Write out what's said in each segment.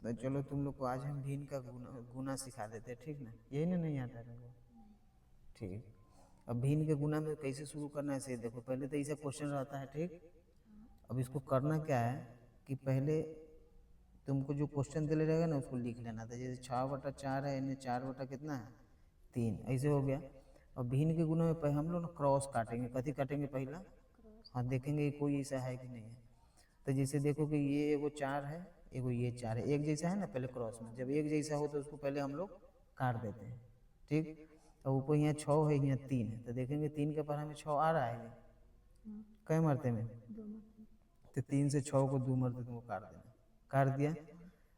तो चलो तुम लोग को आज हम भिन्न का गुना सिखा देते हैं, ठीक ना? यही ना नहीं आता तुमको? ठीक। अब भिन्न के गुना में कैसे शुरू करना है, से देखो पहले तो ऐसा क्वेश्चन रहता है, ठीक। अब इसको करना क्या है कि पहले तुमको जो क्वेश्चन दिले रहेगा ना उसको लिख लेना था। जैसे 6/4 है, इन्हें 4 कितना है 3, ऐसे हो गया। और भिन्न के गुना में पहले हम लोग ना क्रॉस काटेंगे। कथी काटेंगे पहला? हाँ, देखेंगे कोई ऐसा है कि नहीं है। तो जैसे देखो कि ये एगो 4 है, एगो ये 4 है, एक जैसा है ना पहले क्रॉस में। जब एक जैसा हो तो उसको पहले हम लोग काट देते हैं, ठीक। और ऊपर यहाँ 6 है, यहाँ 3 है, तो देखेंगे 3 के पर हमें 6 आ रहा है कई मरते में? तो 3 से 6 को 2 मरते तुमको काट देना। काट दिया।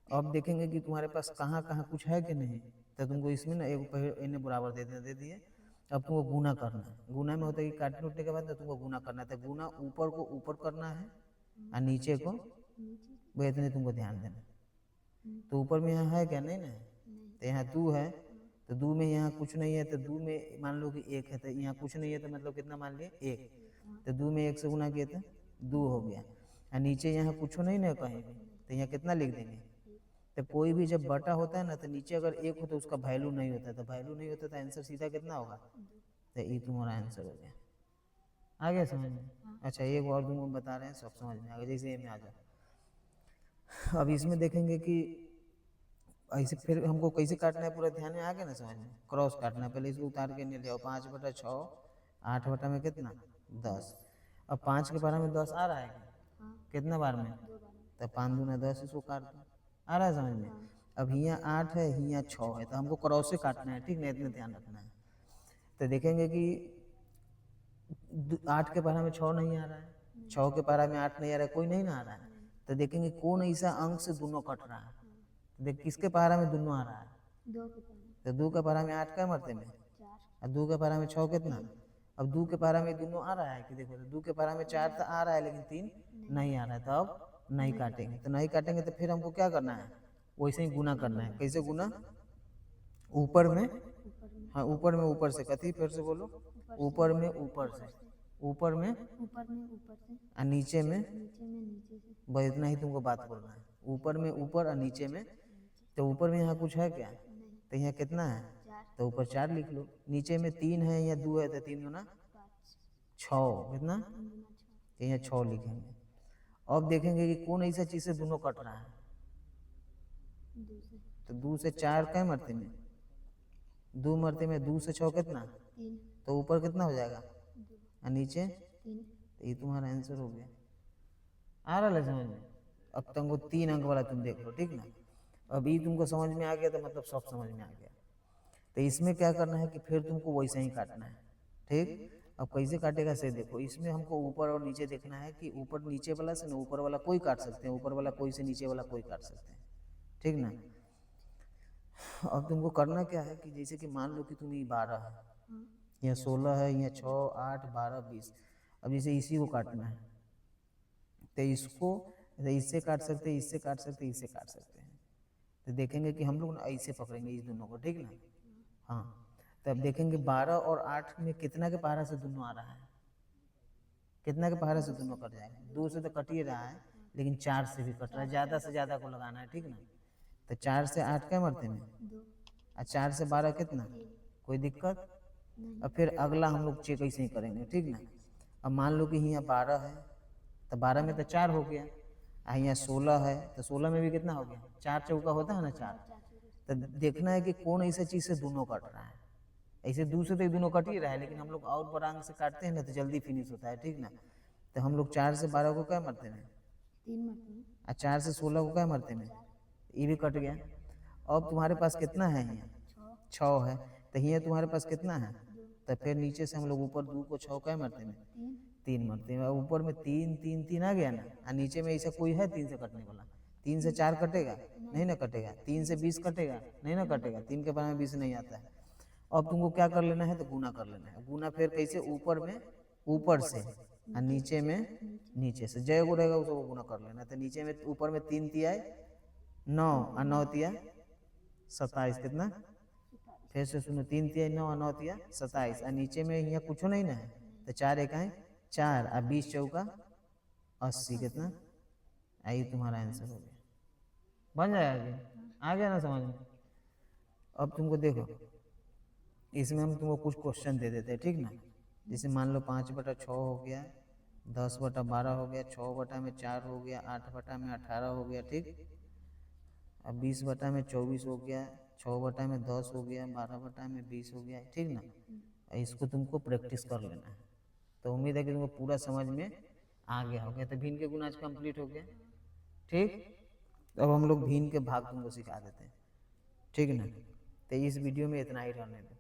अब देखेंगे कि तुम्हारे पास कहाँ कहाँ कुछ है कि नहीं। तो तुमको इसमें ना एक इन्हें बराबर दे देना, दे दिए। अब तुमको गुना करना है। गुना में होता है कि काटने उठने के बाद ना तुमको गुना करना है। तो गुना ऊपर को ऊपर करना है और नीचे को, वो इतने तुमको ध्यान देना। तो ऊपर में यहाँ है क्या? नहीं ना। तो यहाँ 2 है, तो 2 में यहाँ कुछ नहीं है, तो 2 में मान लो कि 1 है, तो यहाँ कुछ नहीं है, तो मतलब कितना मान लिए 1। तो 2 में 1 से गुना किया तो 2 हो गया। और नीचे यहाँ कुछ नहीं ना कहीं भी, तो यहाँ कितना लिख देंगे? तो कोई भी जब बटा होता है ना तो नीचे अगर 1 हो तो उसका वैल्यू नहीं होता, तो वैल्यू नहीं होता तो आंसर सीधा कितना होगा? तो ये तुम्हारा आंसर हो गया। आ गया समझ में? अच्छा, एक और तुमको बता रहे हैं, सब समझ में आ गया। जैसे ये में आ जाओ। अब इसमें देखेंगे कि ऐसे फिर हमको कैसे काटना है पूरा ध्यान में आ गया ना समझ में? क्रॉस काटना है। पहले इसको उतार के नहीं ले आओ। 5/6, 8 में कितना 10। अब 5 के बार में 10 आ रहा है क्या? कितना बार में? तो 5 दूना 10, इसको काट दो। आ रहा है समझ में? अब यहाँ 8 है, यहाँ 6 है, तो हमको क्रॉस से काटना है, ठीक ना? इतना ध्यान रखना है। तो देखेंगे कि 8 के पारा में 6 नहीं आ रहा है, 6 के पारा में 8 नहीं आ रहा है, कोई नहीं ना आ रहा है। तो देखेंगे कौन ऐसा अंक से दोनों कट रहा है। तो देख किसके पारा में दोनों आ रहा है? तो 2 के पारा में 8 का मरते में, और 2 के पारा में 6 कितना? अब 2 के पारा में दोनों आ रहा है कि देखो, तो 2 के पारा में 4 तो आ रहा है लेकिन 3 नहीं आ रहा है। तो अब नहीं काटेंगे। तो नहीं काटेंगे तो फिर हमको क्या करना है? वैसे ही गुना करना है। कैसे गुना? ऊपर में, हाँ ऊपर में ऊपर से, कथी फिर से बोलो? ऊपर में ऊपर से, ऊपर में और नीचे में, बस इतना ही तुमको बात बोलना है। ऊपर में ऊपर और नीचे में। तो ऊपर में यहाँ कुछ है क्या? तो यहाँ कितना है? तो ऊपर 4 लिख लो। नीचे में 3 है, यहाँ 2 है, तो 3 दूना 6, कितना? तो यहाँ 6 लिखेंगे। अब देखेंगे कि कौन ऐसा चीज से दोनों कट रहा है। तो 2 से 4 क्या मरते में? 2 मरते में 2 से 6 कितना? तो ऊपर कितना हो जाएगा और नीचे? तो ये तुम्हारा आंसर हो गया। आ रहा है समझ में? अब तुमको 3 अंक वाला तुम देख लो, ठीक ना? अभी तुमको समझ में आ गया तो मतलब सब समझ में आ गया। तो इसमें क्या करना है कि फिर तुमको वैसे ही काटना है, ठीक। अब कैसे काटेगा से देखो। इसमें हमको ऊपर और नीचे देखना है कि ऊपर नीचे वाला से ना ऊपर वाला कोई काट सकते हैं, ऊपर वाला कोई से नीचे वाला कोई काट सकते हैं, ठीक ना? अब तुमको करना क्या है कि जैसे कि मान लो कि तुम ये 12 है, यहाँ 16 है, यहाँ 6, 8, 12, 20। अब जैसे इसी को काटना है तो इसको इससे काट सकते हैं, इससे काट सकते हैं, इससे काट सकते हैं। तो देखेंगे कि हम लोग ना ऐसे पकड़ेंगे इस दोनों को, ठीक ना? हाँ। तब देखेंगे 12 और 8 में कितना के पहाड़ा से दोनों आ रहा है? कितना के पहाड़ा से दोनों कट जाएगा? 2 से तो कट ही रहा है, लेकिन 4 से भी कट रहा है। ज़्यादा से ज़्यादा को लगाना है, ठीक ना? तो 4 से 8 क्या मरते में, और 4 से 12 कितना? कोई दिक्कत? अब फिर अगला हम लोग चेक ऐसे ही करेंगे, ठीक ना? अब मान लो कि यहाँ 12 है, तो 12 में तो 4 हो गया। यहाँ 16 है, तो 16 में भी कितना हो गया? 4 चौका होता है ना 4। तो देखना है कि कौन ऐसा चीज़ से दोनों कट रहा है। ऐसे 2 से तो दोनों कट ही रहा है, लेकिन हम लोग और बड़ा अंक से काटते हैं ना तो जल्दी फिनिश होता है, ठीक ना? तो हम लोग 4 से 12 को क्या मरते हैं, और 4 से 16 को क्या मरते हैं, ये भी कट गया। अब तुम्हारे पास कितना है? यहाँ 6 है, तो यहाँ तुम्हारे पास कितना है? तो फिर नीचे से हम लोग ऊपर 2 को 6 क्या मरते हैं, 3 मरते हैं। ऊपर में 3 3 3 आ गया ना, और नीचे में ऐसा कोई है 3 से कटने वाला? 3 से 4 कटेगा? नहीं ना कटेगा। 3 से 20 कटेगा? नहीं ना कटेगा। 3 के बारे में 20 नहीं आता है। अब तुमको क्या कर लेना है? तो गुना कर लेना है। गुना फिर कैसे? ऊपर में ऊपर से और नीचे में नीचे से, जय गो रहेगा उसको गुना कर लेना। तो नीचे में ऊपर में 3 तिया 9 और 9 तिया 27, कितना? फिर से सुनो, 3 तिया 9 और 9 तिया 27, और नीचे में यहाँ कुछ नहीं ना है, तो 4 एक 4 और 20 चौका 80, कितना? आई तुम्हारा आंसर हो गया। बन जाएगा कि आ गया ना समझ में। अब तुमको देखो इसमें हम तुमको कुछ क्वेश्चन दे देते हैं, ठीक ना। जैसे मान लो 5/6 हो गया, 10/12 हो गया, 6/4 हो गया, 8/18 हो गया, ठीक। अब 20/24 हो गया, 6/10 हो गया, 12/20 हो गया, ठीक ना। इसको तुमको प्रैक्टिस कर लेना है। तो उम्मीद है कि तुमको पूरा समझ में आ गया होगा। तो भिन्न के गुण आज कंप्लीट हो गया, ठीक। अब हम लोग भिन्न के भाग तुमको सिखा देते हैं, ठीक ना। तो इस वीडियो में इतना ही रहने दो।